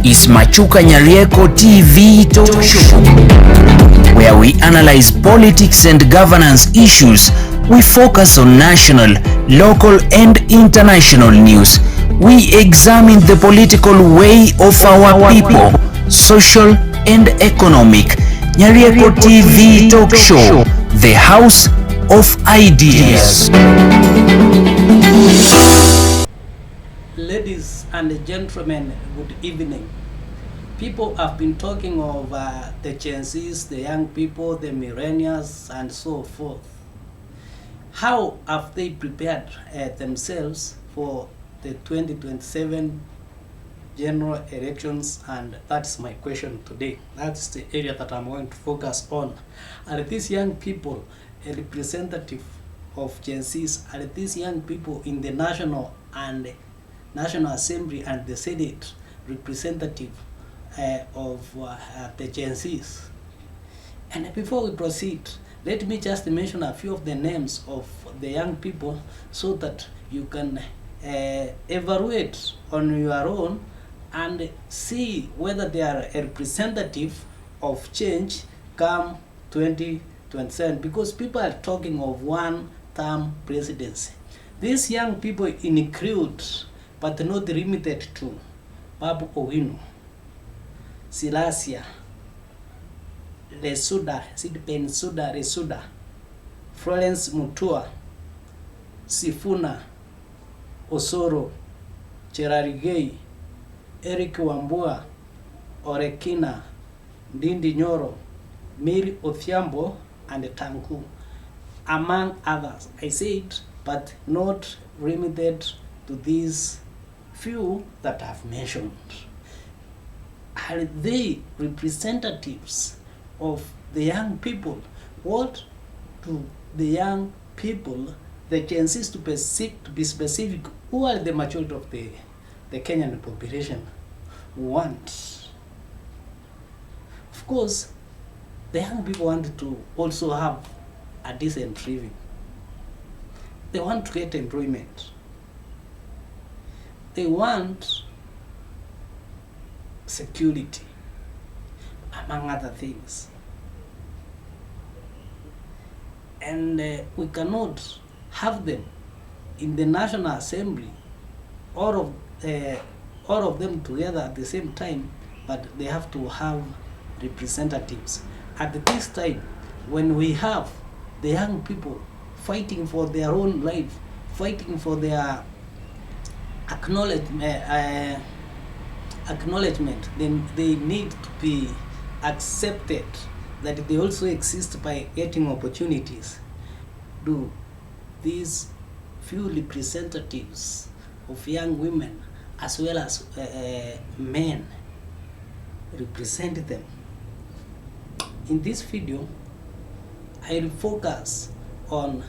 is Machukanyarieko TV talk show, where we analyze politics and governance issues. We focus on national, local and international news. We examine the political way of our people, social and economic. Nyarieko TV talk show, the house of ideas. Ladies and gentlemen, good evening. People have been talking of the Gen Zs, the young people, the millennials, and so forth. How have they prepared themselves for the 2027 general elections? And that's my question today. That's the area that I'm going to focus on. Are these young people a representative of Gen Zs? Are these young people in the National Assembly and the Senate representative of the Gen Zs? And before we proceed, let me just mention a few of the names of the young people so that you can evaluate on your own and see whether they are a representative of change come 2027, because people are talking of one-term presidency. These young people include, but not limited to, Babu Owino, Silasia, Lesuda, Lesuda, Florence Mutua, Sifuna, Osoro, Cherarigei, Eric Wambua, Orekina, Ndindi Nyoro, Miri Othiambo, and Tanku, among others. I said, but not limited to these few that I've mentioned. Are they representatives of the young people? What do the young people, the Gen Zs to be specific, who are the majority of the Kenyan population, want? Of course, the young people want to also have a decent living. They want to get employment. They want security, among other things. And we cannot have them in the National Assembly, all of them together at the same time, but they have to have representatives. At this time, when we have the young people fighting for their own life, fighting for their acknowledgement, then they need to be accepted that they also exist by getting opportunities. Do these few representatives of young women as well as men represent them? In this video, I will focus on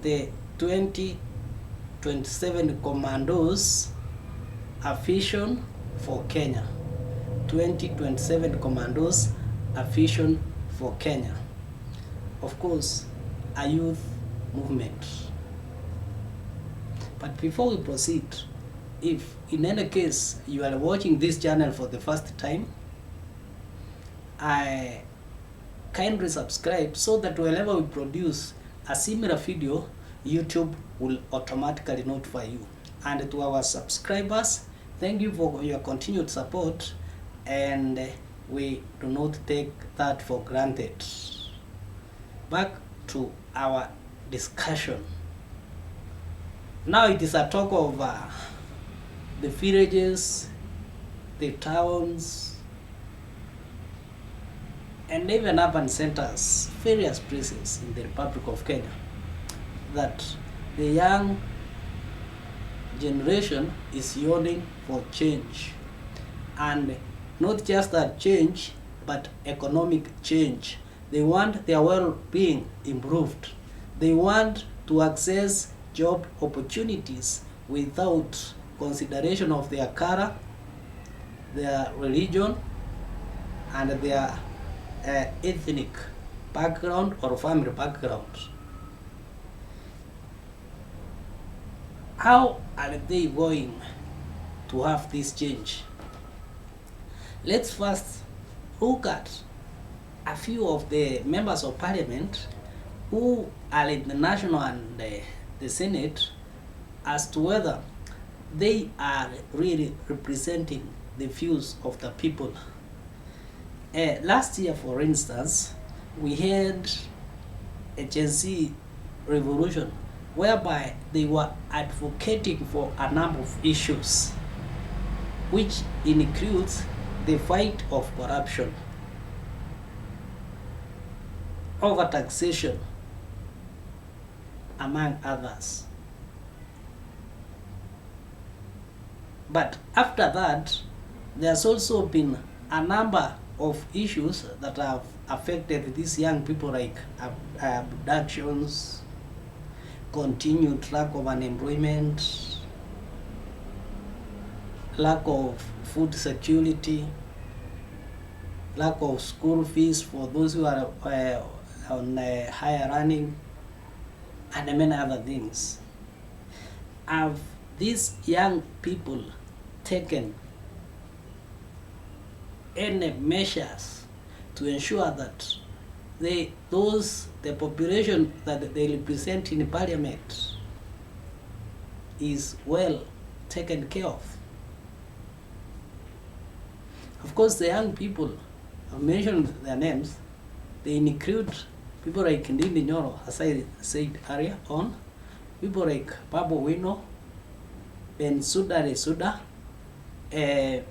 the 2027 Commandos, a vision for Kenya. 2027 Commandos, a vision for Kenya. Of course, a youth movement. But before we proceed, if in any case you are watching this channel for the first time, I kindly subscribe so that whenever we produce a similar video, YouTube will automatically notify you. And to our subscribers, thank you for your continued support, and we do not take that for granted. Back to our discussion. Now it is a talk of the villages, the towns, and even urban centers, various places in the Republic of Kenya, that the young generation is yearning for change. And not just that change, but economic change. They want their well-being improved. They want to access job opportunities without consideration of their color, their religion, and their ethnic background or family background. How are they going to have this change? Let's first look at a few of the members of parliament who are in the national and the senate as to whether they are really representing the views of the people. Last year, for instance, we had a Gen Z revolution whereby they were advocating for a number of issues, which includes the fight of corruption, over taxation, among others. But after that, there's also been a number of issues that have affected these young people, like abductions, continued lack of unemployment, lack of food security, lack of school fees for those who are on higher earning, and many other things. Have these young people taken any measures to ensure that the population that they represent in parliament is well taken care of? Of course, the young people, I've mentioned their names. They include people like Ndindi Nyoro, as I said earlier on, people like Babu Wino, Bensouda Suda, Miri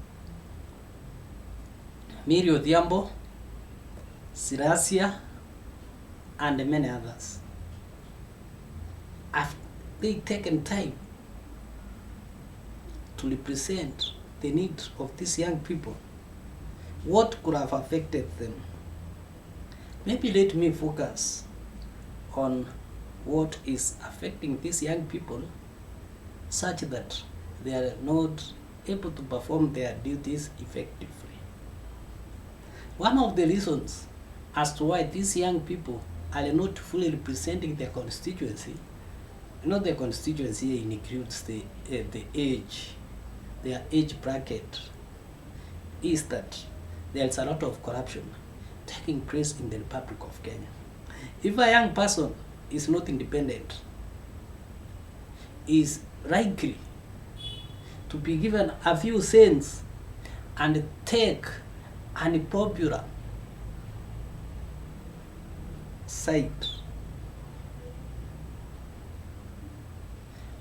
Odhiambo, Sirasia, and many others. Have they taken time to represent the needs of these young people? What could have affected them? Maybe let me focus on what is affecting these young people such that they are not able to perform their duties effectively. One of the reasons as to why these young people are not fully representing their constituency, the constituency includes the age, their age bracket, is that there is a lot of corruption taking place in the Republic of Kenya. If a young person is not independent, is likely to be given a few cents and take an unpopular side.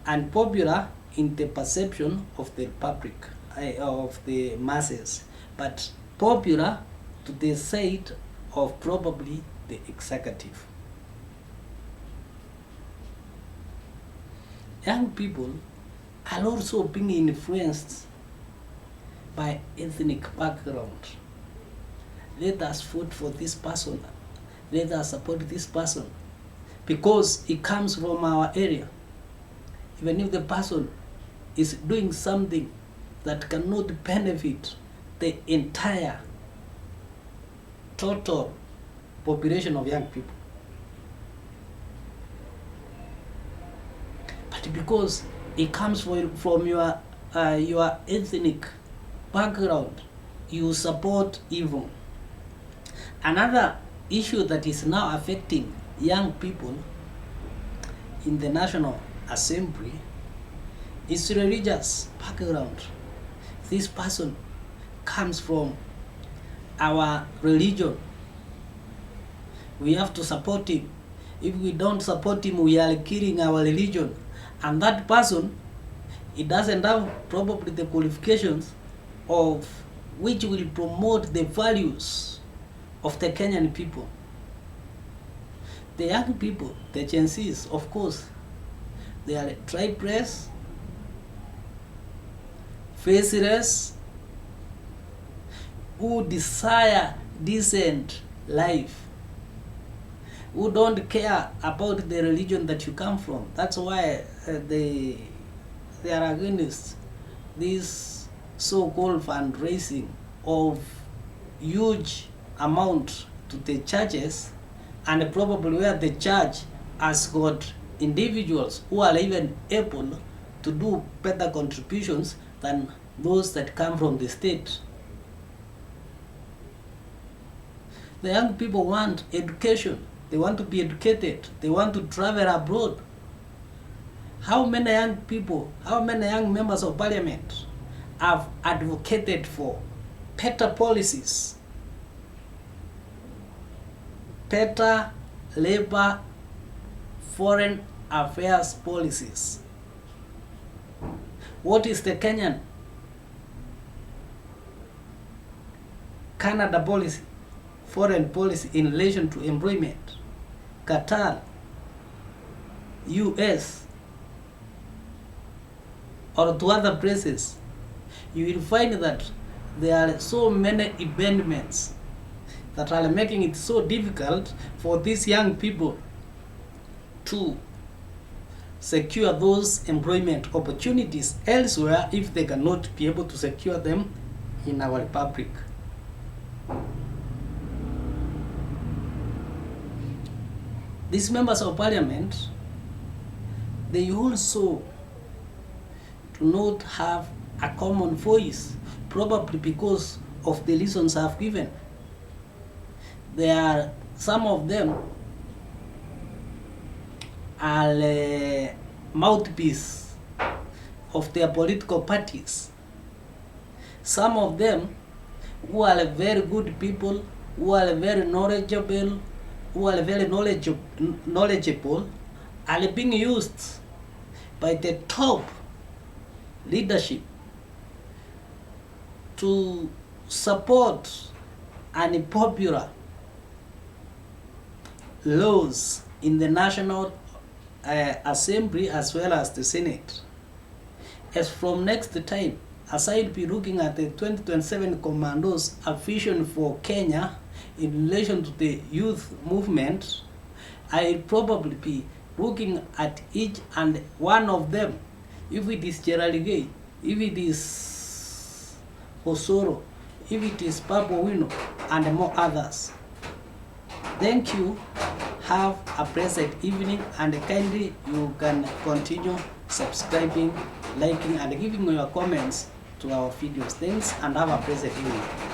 Unpopular in the perception of the public, of the masses, but popular to the side of probably the executive. Young people are also being influenced by ethnic background. Let us vote for this person. Let us support this person because it comes from our area. Even if the person is doing something that cannot benefit the entire total population of young people. But because it comes from your ethnic background, you support evil. Another issue that is now affecting young people in the National Assembly is religious background. This person comes from our religion. We have to support him. If we don't support him, we are killing our religion. And that person, it doesn't have probably the qualifications of which will promote the values of the Kenyan people. The young people, the Gen Zs, of course, they are tribeless, faceless, who desire decent life, who don't care about the religion that you come from. That's why they are against this so-called fundraising of huge amount to the churches, and probably where the church has got individuals who are even able to do better contributions than those that come from the state. The young people want education. They want to be educated. They want to travel abroad. How many young people, how many young members of parliament have advocated for better policies, better labor, foreign affairs policies? What is the Kenyan Canada policy, foreign policy in relation to employment? Qatar, US, or to other places, you will find that there are so many amendments that are making it so difficult for these young people to secure those employment opportunities elsewhere if they cannot be able to secure them in our republic. These members of parliament, they also do not have a common voice, probably because of the reasons I've given. There are some of them are mouthpiece of their political parties. Some of them who are very good people, who are very knowledgeable, are being used by the top leadership to support unpopular laws in the National Assembly as well as the Senate. As from next time, as I'll be looking at the 2027 Commandos, a vision for Kenya in relation to the youth movement, I'll probably be looking at each and one of them. If it is Cherargei, if it is Osoro, if it is Papa Wino, and more others. Thank you. Have a pleasant evening, and kindly you can continue subscribing, liking, and giving your comments to our videos. Thanks, and have a pleasant evening.